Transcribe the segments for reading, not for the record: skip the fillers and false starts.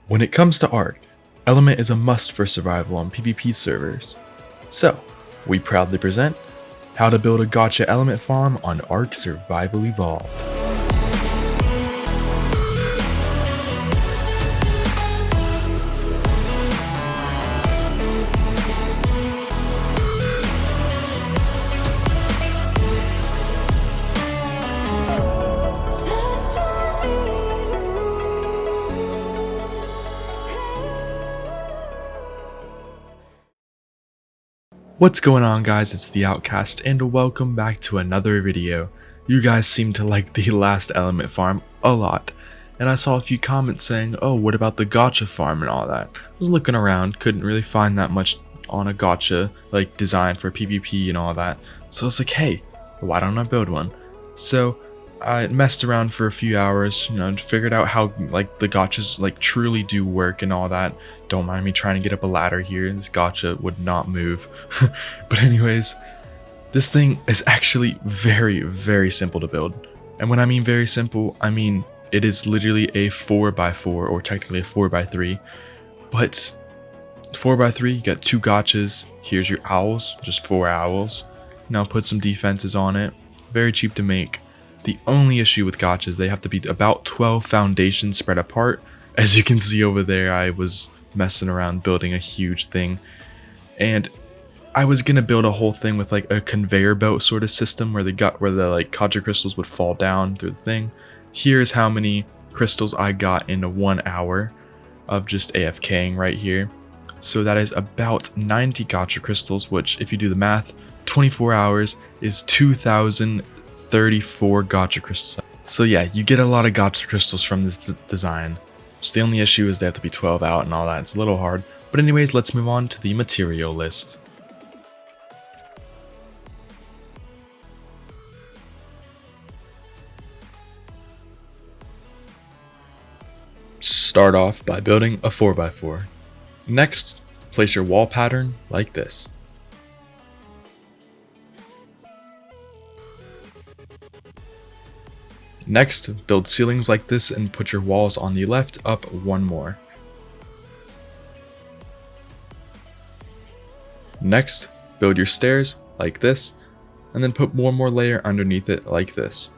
When it comes to ARK, Element is a must for survival on PvP servers. So, we proudly present how to build a Gacha element farm on ARK Survival Evolved. What's going on, guys? It's the Outcast and welcome back to another video. You guys seem to like the last element farm a lot, and I saw a few comments saying, oh, what about the Gacha farm and all that. I was looking around, couldn't really find that much on a Gacha like design for PvP and all that, so I was like, hey, why don't I build one? So I messed around for a few hours, figured out how like the gachas like truly do work and all that. Don't mind me trying to get up a ladder here. This gacha would not move. But anyways, this thing is actually very simple to build. And when I mean very simple, I mean it is literally a 4x4 or technically a 4x3. But 4x3, you got 2 gachas. Here's your owls, just 4 owls. Now put some defenses on it. Very cheap to make. The only issue with gachas, they have to be about 12 foundations spread apart. As you can see over there, I was messing around building a huge thing. And I was gonna build a whole thing with like a conveyor belt sort of system where the like gacha crystals would fall down through the thing. Here's how many crystals I got in 1 hour of just AFKing right here. So that is about 90 gacha crystals, which if you do the math, 24 hours is 2,034 gacha crystals. So yeah, you get a lot of gacha crystals from this design. Just the only issue is they have to be 12 out and all that. It's a little hard. But anyways, let's move on to the material list. Start off by building a 4x4. Next, place your wall pattern like this. Next, build ceilings like this and put your walls on the left up 1 more. Next, build your stairs like this, and then put 1 more layer underneath it like this.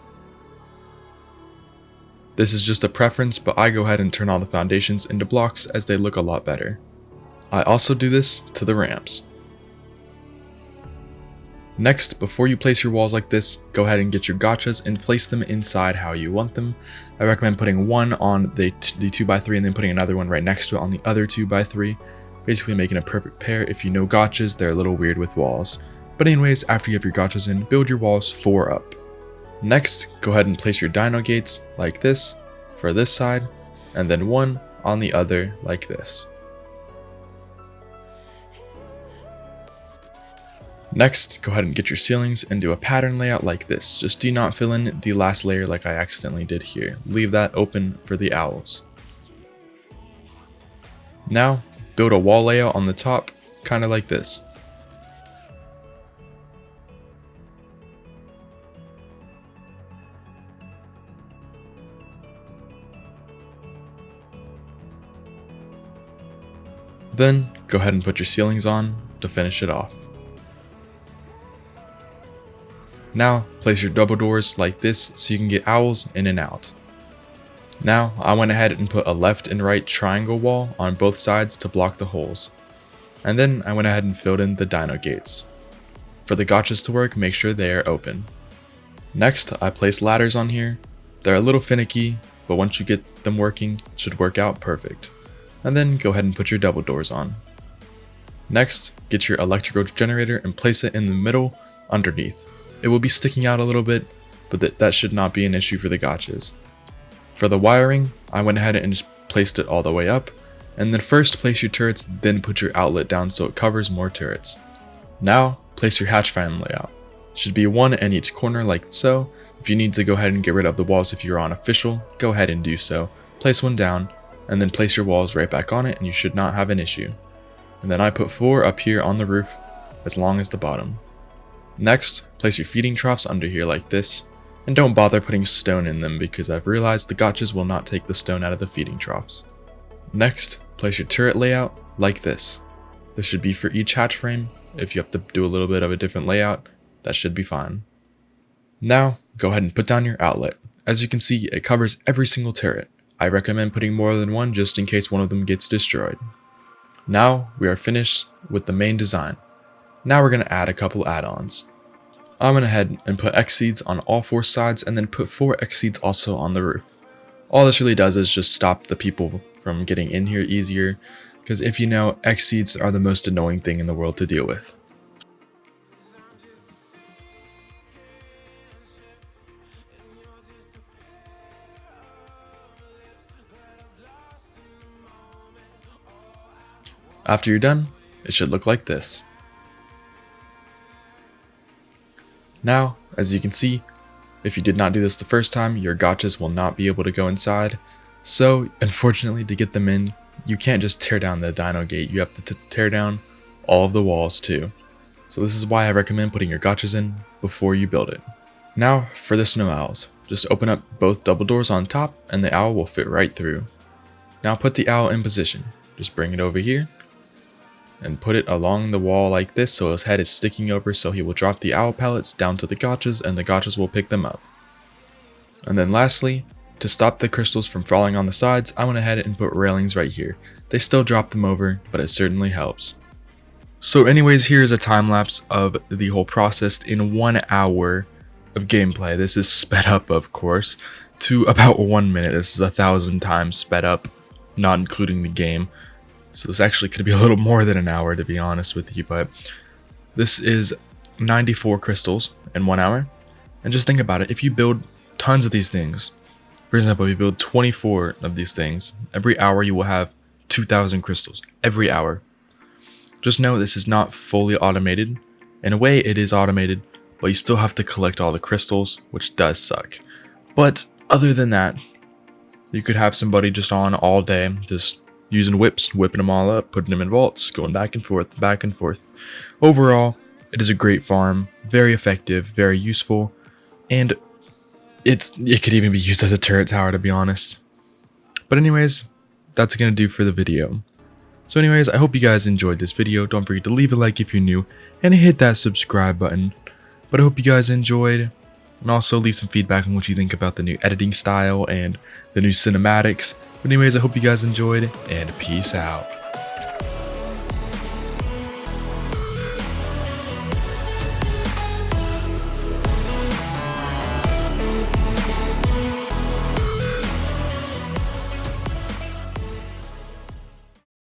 This is just a preference, but I go ahead and turn all the foundations into blocks as they look a lot better. I also do this to the ramps. Next, before you place your walls like this, go ahead and get your gachas and place them inside how you want them. I recommend putting one on the 2x3 and then putting another one right next to it on the other 2x3. Basically making a perfect pair. If you know gachas, they're a little weird with walls. But anyways, after you have your gachas in, build your walls 4 up. Next, go ahead and place your dino gates like this for this side, and then 1 on the other like this. Next, go ahead and get your ceilings and do a pattern layout like this. Just do not fill in the last layer like I accidentally did here. Leave that open for the owls. Now, build a wall layout on the top, kind of like this. Then, go ahead and put your ceilings on to finish it off. Now, place your double doors like this so you can get owls in and out. Now, I went ahead and put a left and right triangle wall on both sides to block the holes. And then I went ahead and filled in the dino gates. For the gachas to work, make sure they are open. Next, I placed ladders on here. They're a little finicky, but once you get them working, it should work out perfect. And then go ahead and put your double doors on. Next, get your electrical generator and place it in the middle underneath. It will be sticking out a little bit, but that should not be an issue for the gachas. For the wiring, I went ahead and just placed it all the way up, and then first place your turrets, then put your outlet down so it covers more turrets. Now, place your hatch fan layout. Should be 1 in each corner like so. If you need to go ahead and get rid of the walls if you're on official, go ahead and do so. Place 1 down, and then place your walls right back on it and you should not have an issue. And then I put 4 up here on the roof, as long as the bottom. Next, place your feeding troughs under here like this, and don't bother putting stone in them because I've realized the gachas will not take the stone out of the feeding troughs. Next, place your turret layout like this. This should be for each hatch frame. If you have to do a little bit of a different layout, that should be fine. Now, go ahead and put down your outlet. As you can see, it covers every single turret. I recommend putting more than one just in case one of them gets destroyed. Now, we are finished with the main design. Now we're going to add a couple add-ons. I'm going to head and put X seeds on all 4 sides and then put 4 X seeds also on the roof. All this really does is just stop the people from getting in here easier, because if you know, X seeds are the most annoying thing in the world to deal with. After you're done, it should look like this. Now, as you can see, if you did not do this the first time, your gachas will not be able to go inside. So, unfortunately, to get them in, you can't just tear down the dino gate, you have to tear down all of the walls too. So this is why I recommend putting your gachas in before you build it. Now, for the snow owls, just open up both double doors on top and the owl will fit right through. Now put the owl in position, just bring it over here and put it along the wall like this so his head is sticking over, so he will drop the owl pellets down to the gachas and the gachas will pick them up. And then lastly, to stop the crystals from falling on the sides, I went ahead and put railings right here. They still drop them over, but it certainly helps. So anyways, here's a time lapse of the whole process in 1 hour of gameplay. This is sped up, of course, to about 1 minute. This is 1,000 times sped up, not including the game. So this actually could be a little more than an hour, to be honest with you, but this is 94 crystals in 1 hour. And just think about it, if you build tons of these things, for example, if you build 24 of these things, every hour you will have 2,000 crystals, every hour. Just know this is not fully automated. In a way, it is automated, but you still have to collect all the crystals, which does suck. But other than that, you could have somebody just on all day, just using whips, whipping them all up, putting them in vaults, going back and forth, back and forth. Overall, it is a great farm, very effective, very useful, and it could even be used as a turret tower, to be honest. But anyways, that's gonna do for the video. So anyways, I hope you guys enjoyed this video. Don't forget to leave a like if you're new and hit that subscribe button. But I hope you guys enjoyed, and also leave some feedback on what you think about the new editing style and the new cinematics. But anyways, I hope you guys enjoyed, and peace out.